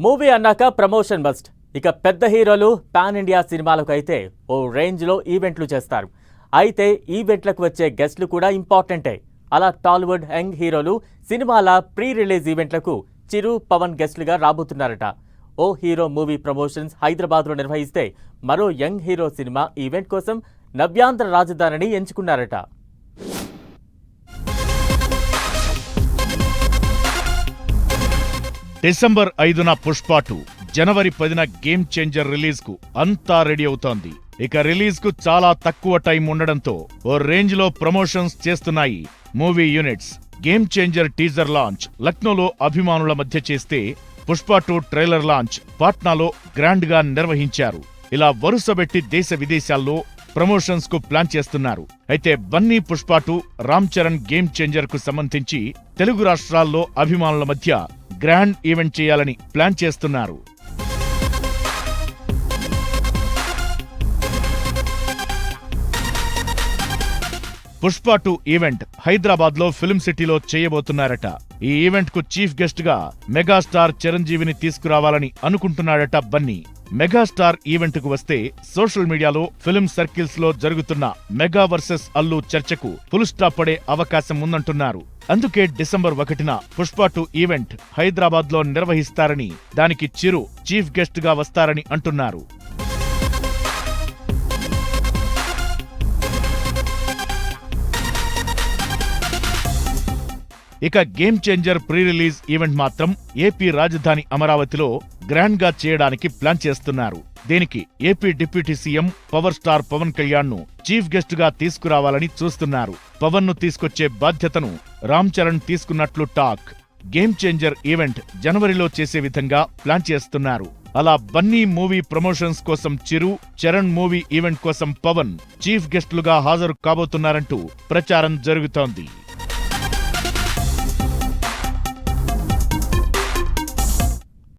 Movie అన్నాక promotion must. ఇక పెద్ద హీరోలు పాన్ ఇండియా సినిమాలకు అయితే ఓ రేంజ్లో ఈవెంట్లు చేస్తారు. అయితే ఈవెంట్లకు వచ్చే గెస్ట్లు కూడా ఇంపార్టెంటే. అలా టాలీవుడ్ యంగ్ హీరోలు సినిమాల ప్రీ రిలీజ్ ఈవెంట్లకు చిరు, పవన్ గెస్ట్లుగా రాబోతున్నారట. ఓ హీరో మూవీ ప్రమోషన్స్ హైదరాబాద్లో నిర్వహిస్తే మరో యంగ్ హీరో సినిమా ఈవెంట్ కోసం నవ్యాంధ్ర రాజధానిని ఎంచుకున్నారట. డిసెంబర్ 5న పుష్ప 2, జనవరి 10న గేమ్ చేంజర్ రిలీజ్ కు అంతా రెడీ అవుతోంది. ఇక రిలీజ్ కు చాలా తక్కువ టైం ఉండడంతో ఓ రేంజ్ లో ప్రమోషన్స్ చేస్తున్నాయి movie units. Game changer teaser launch లక్నోలో అభిమానుల మధ్య చేస్తే, పుష్ప 2 ట్రైలర్ లాంచ్ పాట్నాలో గ్రాండ్ గా నిర్వహించారు. ఇలా వరుసబెట్టి దేశ విదేశాల్లో ప్రమోషన్స్ కు ప్లాన్ చేస్తున్నారు. అయితే బన్నీ పుష్ప 2, రామ్ చరణ్ గేమ్ చేంజర్ కు సంబంధించి తెలుగు రాష్ట్రాల్లో అభిమానుల మధ్య గ్రాండ్ ఈవెంట్ చేయాలని ప్లాన్ చేస్తున్నారు. పుష్ప 2 ఈవెంట్ హైదరాబాద్ లో ఫిల్మ్ సిటీలో చేయబోతున్నారట. ఈ ఈవెంట్ కు చీఫ్ గెస్ట్ గా మెగాస్టార్ చిరంజీవిని తీసుకురావాలని అనుకుంటున్నాడట బన్నీ. మెగాస్టార్ ఈవెంట్ కు వస్తే సోషల్ మీడియాలో ఫిల్మ్ సర్కిల్స్ లో జరుగుతున్న మెగా వర్సెస్ అల్లు చర్చకు ఫుల్ స్టాప్ పడే అవకాశం ఉందంటున్నారు. అందుకే డిసెంబర్ 1న పుష్ప 2 ఈవెంట్ హైదరాబాద్ లో నిర్వహిస్తారని, దానికి చిరు చీఫ్ గెస్ట్ గా వస్తారని అంటున్నారు. ఇక game changer pre release event మాత్రం ఏపీ రాజధాని అమరావతిలో గ్రాండ్ గా చేయడానికి ప్లాన్ చేస్తున్నారు. దీనికి AP deputy CM power star Pawan Kalyan ను చీఫ్ గెస్ట్ గా తీసుకురావాలని చూస్తున్నారు. పవన్ ను తీసుకొచ్చే బాధ్యతను రామ్ చరణ్ తీసుకున్నట్లు టాక్. గేమ్ చేంజర్ ఈవెంట్ జనవరిలో చేసే విధంగా ప్లాన్ చేస్తున్నారు. అలా బన్నీ మూవీ ప్రమోషన్స్ కోసం చిరు, చరణ్ మూవీ ఈవెంట్ కోసం పవన్ చీఫ్ గెస్టులుగా హాజరు కాబోతున్నారంటూ ప్రచారం జరుగుతోంది.